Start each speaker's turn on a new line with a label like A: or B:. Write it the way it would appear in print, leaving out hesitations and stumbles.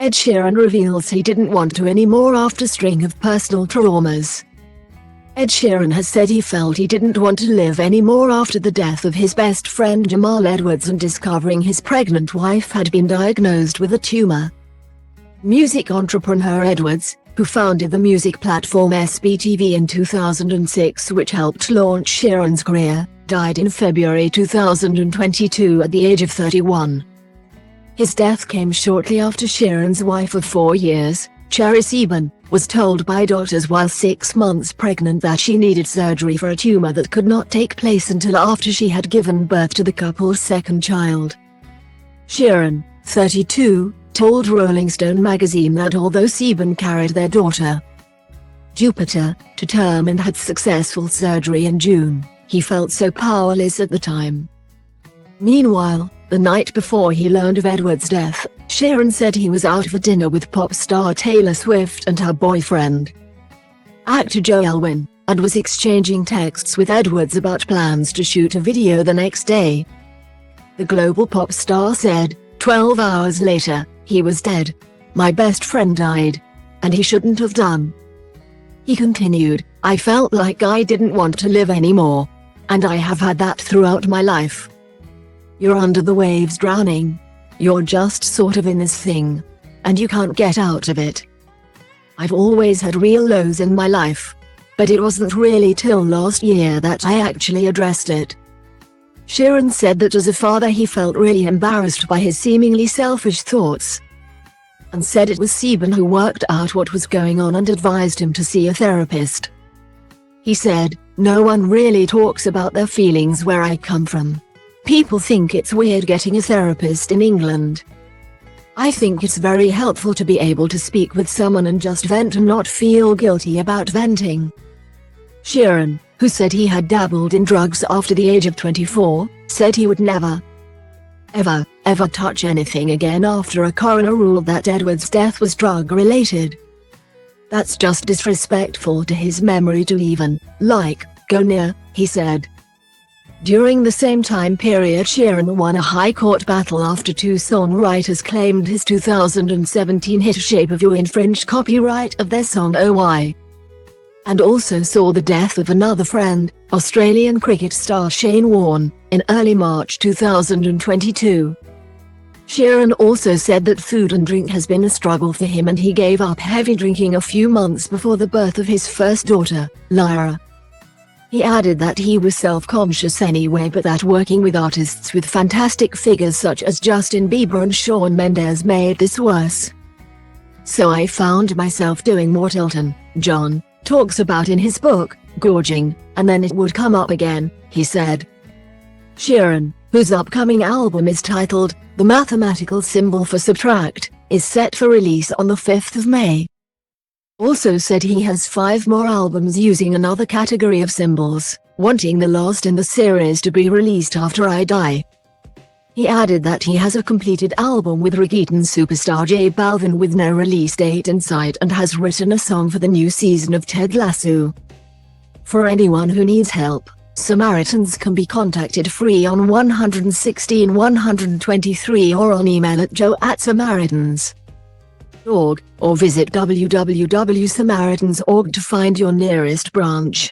A: Ed Sheeran reveals he didn't want to anymore after a string of personal traumas. Ed Sheeran has said he felt he didn't want to live anymore after the death of his best friend Jamal Edwards and discovering his pregnant wife had been diagnosed with a tumour. Music entrepreneur Edwards, who founded the music platform SBTV in 2006 which helped launch Sheeran's career, died in February 2022 at the age of 31. His death came shortly after Sheeran's wife of 4 years, Seaborn, was told by doctors while 6 months pregnant that she needed surgery for a tumor that could not take place until after she had given birth to the couple's second child. Sheeran, 32, told Rolling Stone magazine that although Seaborn carried their daughter, Jupiter, to term and had successful surgery in June, he felt so powerless at the time. Meanwhile, the night before he learned of Edwards' death, Sheeran said he was out for dinner with pop star Taylor Swift and her boyfriend, actor Joel Edwards, and was exchanging texts with Edwards about plans to shoot a video the next day. The global pop star said, 12 hours later, he was dead. My best friend died. And he shouldn't have done. He continued, I felt like I didn't want to live anymore. And I have had that throughout my life. You're under the waves drowning. You're just sort of in this thing. And you can't get out of it. I've always had real lows in my life. But it wasn't really till last year that I actually addressed it. Sheeran said that as a father he felt really embarrassed by his seemingly selfish thoughts. And said it was Seaborn who worked out what was going on and advised him to see a therapist. He said, no one really talks about their feelings where I come from. People think it's weird getting a therapist in England. I think it's very helpful to be able to speak with someone and just vent and not feel guilty about venting. Sheeran, who said he had dabbled in drugs after the age of 24, said he would never, ever touch anything again after a coroner ruled that Edwards' death was drug-related. That's just disrespectful to his memory to even, go near, he said. During the same time period Sheeran won a high court battle after 2 songwriters claimed his 2017 hit Shape of You infringed copyright of their song Oh Why. And also saw the death of another friend, Australian cricket star Shane Warne, in early March 2022. Sheeran also said that food and drink has been a struggle for him and he gave up heavy drinking a few months before the birth of his first daughter, Lyra. He added that he was self-conscious anyway but that working with artists with fantastic figures such as Justin Bieber and Shawn Mendes made this worse. So I found myself doing what Elton John talks about in his book, gorging, and then it would come up again, he said. Sheeran, whose upcoming album is titled, The Mathematical Symbol for Subtract, is set for release on the 5th of May. Also said he has 5 more albums using another category of symbols, wanting the last in the series to be released after I die. He added that he has a completed album with reggaeton superstar J Balvin with no release date in sight and has written a song for the new season of Ted Lasso. For anyone who needs help, Samaritans can be contacted free on 116 123 or on email at joe@samaritans.org, or visit www.samaritans.org to find your nearest branch.